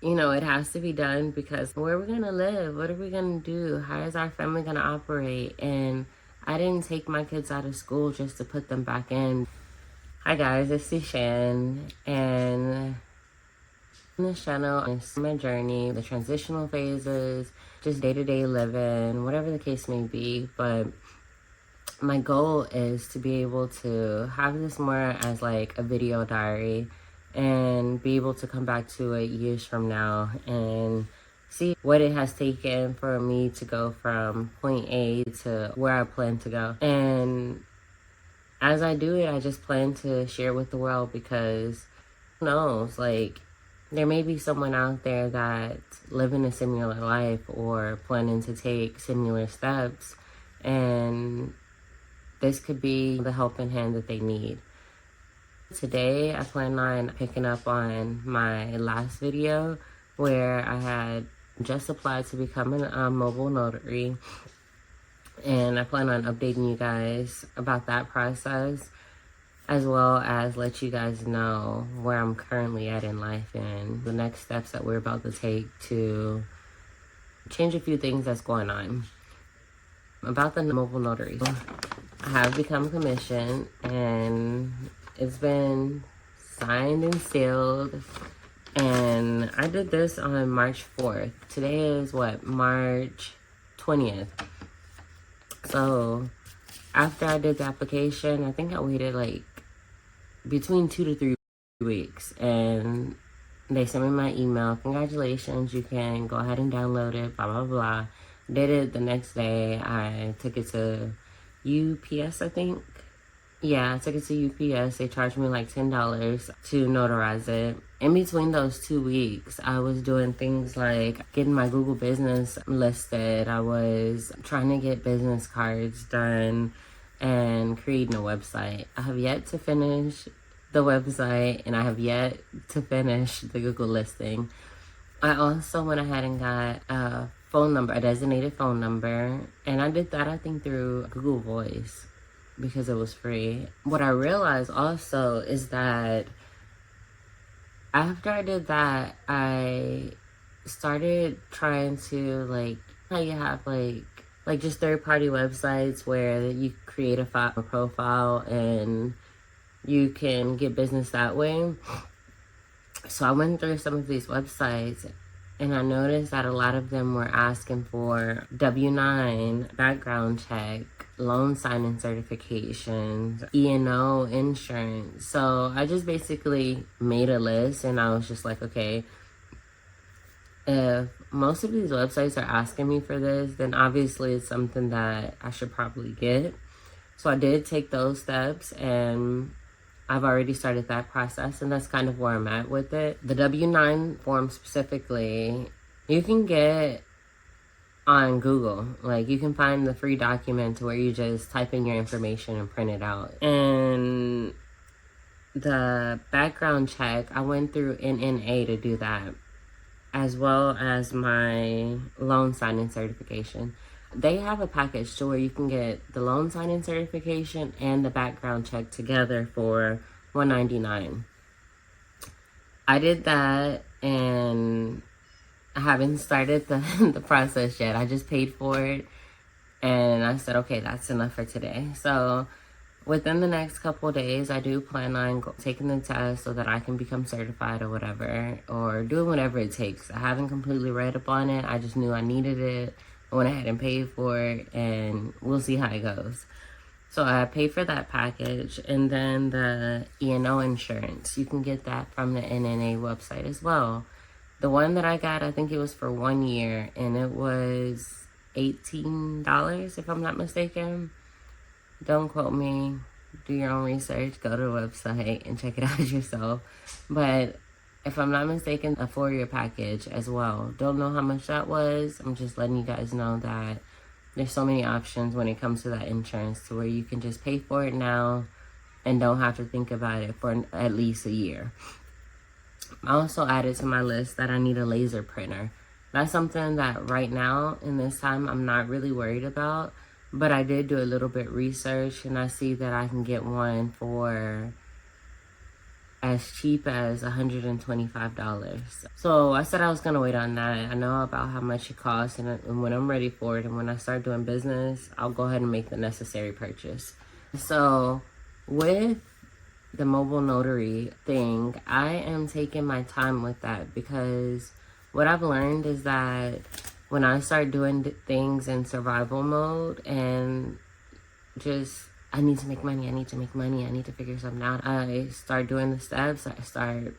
you know, it has to be done because where are we gonna live? What are we gonna do? How is our family gonna operate? And I didn't take my kids out of school just to put them back in. Hi guys, it's Shan, and in this channel is my journey, the transitional phases, just day-to-day living, whatever the case may be. But my goal is to be able to have this more as like a video diary and be able to come back to it years from now and see what it has taken for me to go from point A to where I plan to go. And as I do it, I just plan to share with the world because who knows, like there may be someone out there that's living a similar life or planning to take similar steps, and this could be the helping hand that they need. Today, I plan on picking up on my last video where I had just applied to become a mobile notary. And I plan on updating you guys about that process, as well as let you guys know where I'm currently at in life and the next steps that we're about to take to change a few things that's going on. About the mobile notary, I have become commissioned and it's been signed and sealed, and I did this on March 4th. Today is what, March 20th. So after I did the application, I think I waited like between 2 to 3 weeks, and they sent me my email. Congratulations, you can go ahead and download it, blah, blah, blah. Did it the next day. I took it to UPS, I think. Yeah, I took it to UPS. They charged me like $10 to notarize it. In between those 2 weeks, I was doing things like getting my Google business listed. I was trying to get business cards done and creating a website. I have yet to finish the website, and I have yet to finish the Google listing. I also went ahead and got a phone number, a designated phone number, and I did that, I think, through Google Voice because it was free. What I realized also is that after I did that, I started trying to, like, how you have like just third-party websites where you create a profile and you can get business that way. So I went through some of these websites and I noticed that a lot of them were asking for W-9, background check, loan signing certifications, E&O insurance. So I just basically made a list and I was just like, okay, if most of these websites are asking me for this, then obviously it's something that I should probably get. So I did take those steps, and I've already started that process, and that's kind of where I'm at with it. The W-9 form specifically, you can get on Google. Like, you can find the free document where you just type in your information and print it out. And the background check, I went through NNA to do that, as well as my loan signing certification. They have a package to where you can get the loan signing certification and the background check together for $199. I did that, and I haven't started the process yet. I just paid for it, and I said, okay, that's enough for today. So within the next couple of days, I do plan on taking the test so that I can become certified or whatever, or doing whatever it takes. I haven't completely read up on it. I just knew I needed it. I went ahead and paid for it, and we'll see how it goes. So I paid for that package, and then the E&O insurance. You can get that from the NNA website as well. The one that I got, I think it was for 1 year, and it was $18, if I'm not mistaken. Don't quote me. Do your own research. Go to the website and check it out yourself. But if I'm not mistaken, a 4-year package as well. Don't know how much that was. I'm just letting you guys know that there's so many options when it comes to that insurance, to where you can just pay for it now and don't have to think about it for at least a year. I also added to my list that I need a laser printer. That's something that right now in this time I'm not really worried about, but I did do a little bit research, and I see that I can get one for as cheap as $125. So I said I was gonna wait on that. I know about how much it costs, and when I'm ready for it and when I start doing business, I'll go ahead and make the necessary purchase. So with the mobile notary thing, I am taking my time with that, because what I've learned is that when I start doing things in survival mode and just, I need to make money, I need to make money, I need to figure something out, I start doing the steps, I start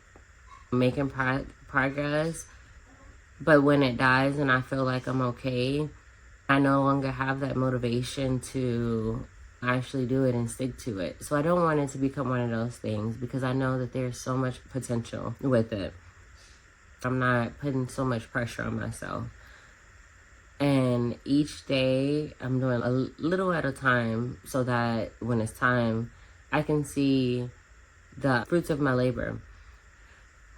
making progress. But when it dies and I feel like I'm okay, I no longer have that motivation to actually do it and stick to it. So I don't want it to become one of those things, because I know that there's so much potential with it. I'm not putting so much pressure on myself. And each day I'm doing a little at a time, so that when it's time, I can see the fruits of my labor.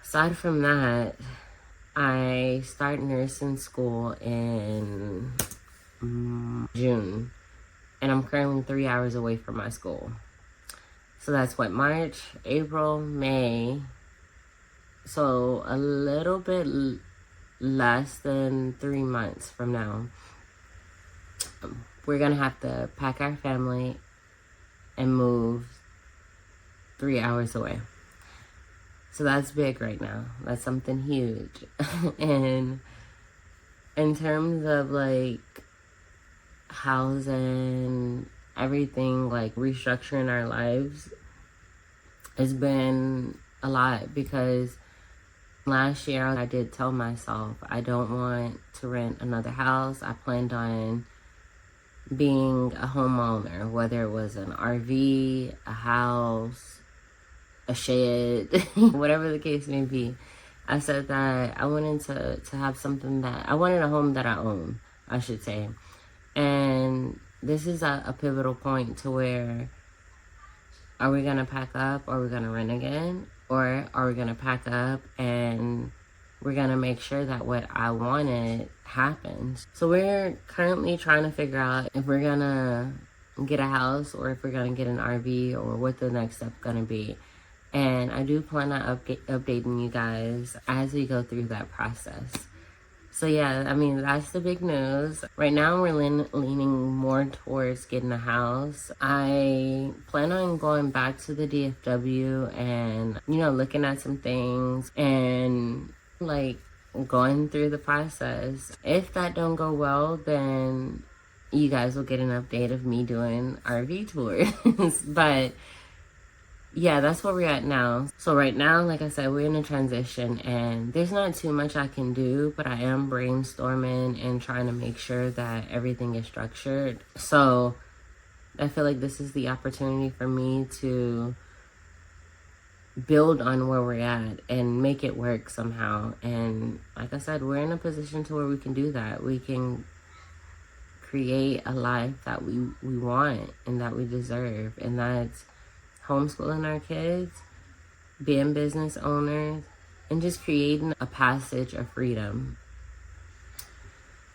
Aside from that, I start nursing school in June, and I'm currently 3 hours away from my school. So that's what, March, April, May. So a little bit less than 3 months from now, we're gonna have to pack our family and move 3 hours away. So that's big right now. That's something huge. And in terms of like housing, everything, like restructuring our lives, has been a lot, because last year I did tell myself I don't want to rent another house. I planned on being a homeowner, whether it was an RV, a house, a shed, whatever the case may be. I said that I wanted to have something that, I wanted a home that I own, I should say. And this is a pivotal point to where, are we gonna pack up, or are we gonna rent again? Or are we gonna pack up and we're gonna make sure that what I wanted happens? So we're currently trying to figure out if we're gonna get a house, or if we're gonna get an RV, or what the next step's gonna be. And I do plan on updating you guys as we go through that process. So yeah, I mean, that's the big news. Right now, we're leaning more towards getting a house. I plan on going back to the DFW and, looking at some things and like going through the process. If that don't go well, then you guys will get an update of me doing RV tours. But yeah, that's where we're at now. So right now, like I said, we're in a transition, and there's not too much I can do, but I am brainstorming and trying to make sure that everything is structured. So I feel like this is the opportunity for me to build on where we're at and make it work somehow. And like I said, we're in a position to where we can do that. We can create a life that we want and that we deserve, and that's homeschooling our kids, being business owners, and just creating a passage of freedom.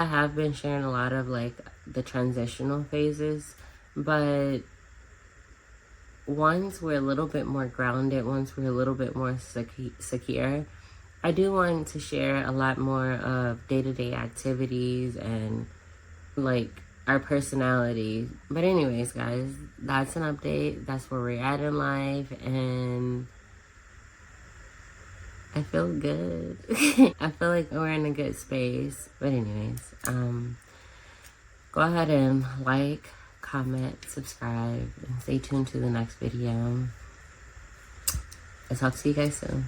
I have been sharing a lot of like the transitional phases, but once we're a little bit more grounded, once we're a little bit more secure, I do want to share a lot more of day-to-day activities and like our personality. But anyways, guys, that's an update. That's where we're at in life, and I feel good. I feel like we're in a good space. But anyways, go ahead and like, comment, subscribe, and stay tuned to the next video. I'll talk to you guys soon.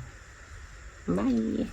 Bye.